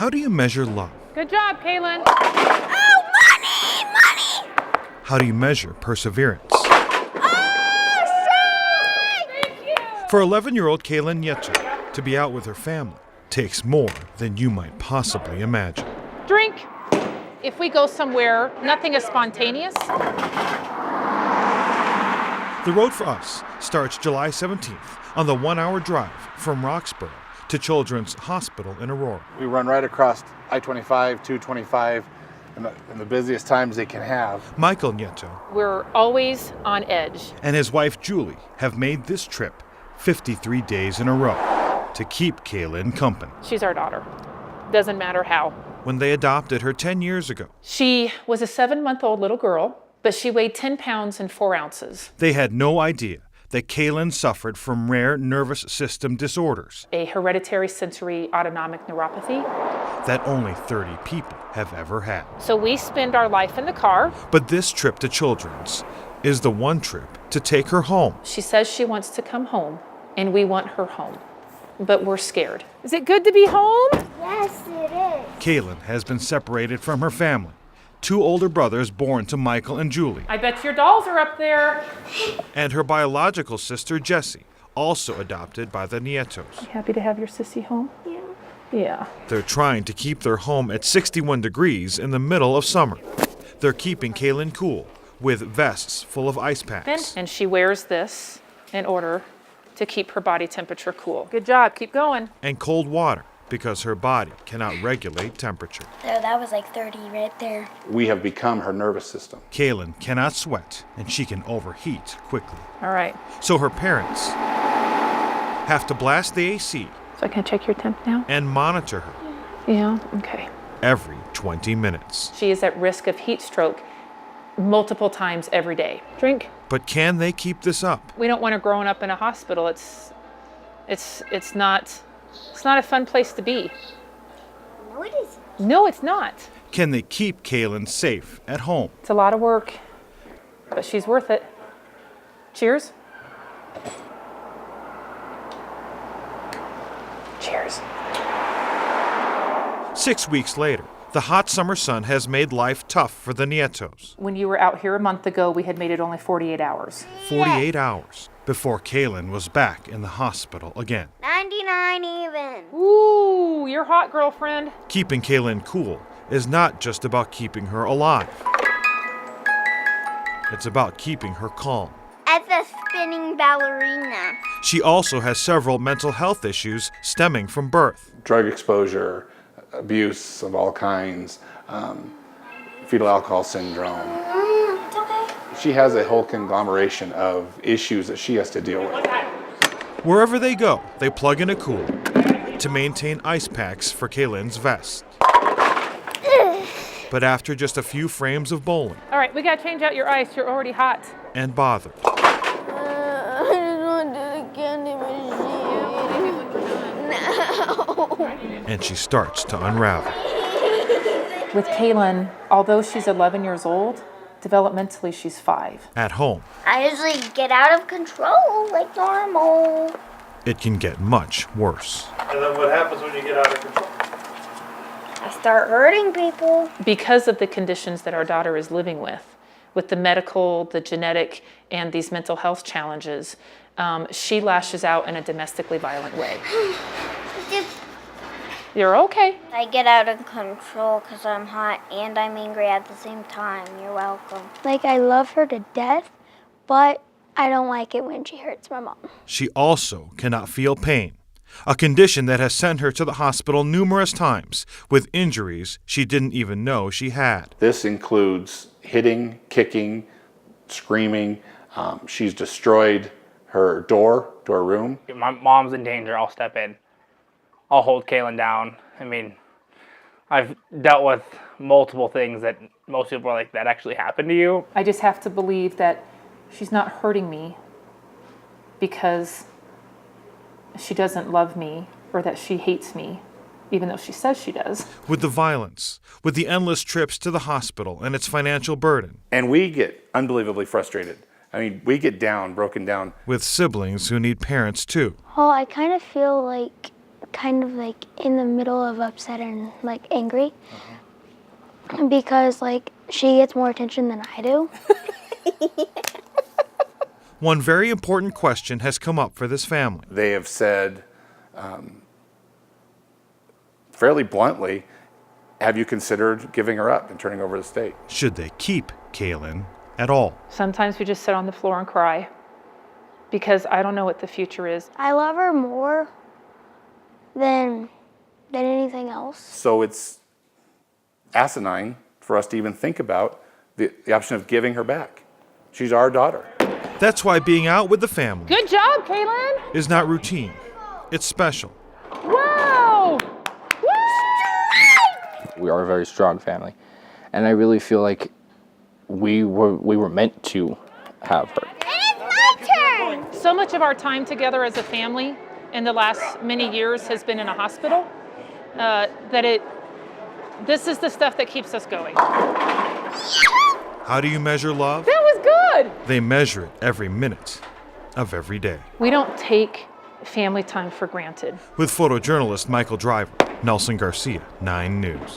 How do you measure love? Good job, Kayelynn. Oh, money! Money! How do you measure perseverance? Oh, Thank you. For 11-year-old Kayelynn Nieto, to be out with her family takes more than you might possibly imagine. Drink. If we go somewhere, nothing is spontaneous. The Road for Us starts July 17th on the 1-hour drive from Roxborough to Children's Hospital in Aurora. We run right across I-25, 225, in the busiest times they can have. Michael Nieto We're always on edge. and his wife Julie have made this trip 53 days in a row to keep Kayelynn company. She's our daughter. Doesn't matter how. When they adopted her 10 years ago, She was a 7-month-old little girl, but she weighed 10 pounds and 4 ounces. they had no idea that Kayelynn suffered from rare nervous system disorders A hereditary sensory autonomic neuropathy. that only 30 people have ever had. So we spend our life in the car. But this trip to Children's is the one trip to take her home. She says she wants to come home, and we want her home. But we're scared. Is it good to be home? yes, it is. Kayelynn has been separated from her family, 2 older brothers born to Michael and Julie, I bet your dolls are up there. and her biological sister Jessie, also adopted by the Nietos. Happy to have your sissy home? Yeah. Yeah. They're trying to keep their home at 61 degrees in the middle of summer. They're keeping Kayelynn cool with vests full of ice packs. And she wears this in order to keep her body temperature cool. Good job. Keep going. And cold water because her body cannot regulate temperature. So that was like 30 right there. We have become her nervous system. Kayelynn cannot sweat and she can overheat quickly. All right. So her parents have to blast the AC So I can check your temp now? and monitor her Yeah. Okay. every 20 minutes. She is at risk of heat stroke multiple times every day. Drink. But can they keep this up? We don't want her growing up in a hospital. It's not a fun place to be. No, it isn't. No, it's not. Can they keep Kayelynn safe at home? It's a lot of work, but she's worth it. Cheers. Cheers. 6 weeks later, the hot summer sun has made life tough for the Nietos. When you were out here a month ago, we had made it only 48 hours. 48 hours before Kayelynn was back in the hospital again. 99 even. Ooh, you're hot, girlfriend. Keeping Kayelynn cool is not just about keeping her alive. It's about keeping her calm. As a spinning ballerina. She also has several mental health issues stemming from birth. Drug exposure, abuse of all kinds, fetal alcohol syndrome. It's okay. She has a whole conglomeration of issues that she has to deal with. Wherever they go, they plug in a cooler to maintain ice packs for Kaylynn's vest. But after just a few frames of bowling All right, we got to change out your ice. You're already hot. and bothered, I just want to do the candy machine. No. and she starts to unravel. With Kayelynn, although she's 11 years old, developmentally she's 5. At home, I usually get out of control like normal. it can get much worse. And then what happens when you get out of control? I start hurting people. Because of the conditions that our daughter is living with the medical, the genetic, and these mental health challenges, she lashes out in a domestically violent way. You're okay. I get out of control because I'm hot and I'm angry at the same time. You're welcome. Like, I love her to death, but I don't like it when she hurts my mom. She also cannot feel pain, a condition that has sent her to the hospital numerous times with injuries she didn't even know she had. This includes hitting, kicking, screaming. She's destroyed her door to her room. If my mom's in danger, I'll step in. I'll hold Kayelynn down. I mean, I've dealt with multiple things that most people are like, that actually happened to you. I just have to believe that she's not hurting me because she doesn't love me or that she hates me, even though she says she does. With the violence, with the endless trips to the hospital and its financial burden, And we get unbelievably frustrated. I mean, we get down, broken down. with siblings who need parents too. Well, I kind of feel like kind of like in the middle of upset and like angry because like she gets more attention than I do. One very important question has come up for this family. They have said fairly bluntly, have you considered giving her up and turning over the state? Should they keep Kayelynn at all? Sometimes we just sit on the floor and cry because I don't know what the future is. I love her more than anything else. So it's asinine for us to even think about the option of giving her back. She's our daughter. That's why being out with the family Good job, Kayelynn! is not routine. It's special. Wow! We are a very strong family, and I really feel like we were meant to have her. It's my turn! So much of our time together as a family in the last many years has been in a hospital this is the stuff that keeps us going. How do you measure love? That was good! They measure it every minute of every day. We don't take family time for granted. With photojournalist Michael Driver, Nelson Garcia, 9 News.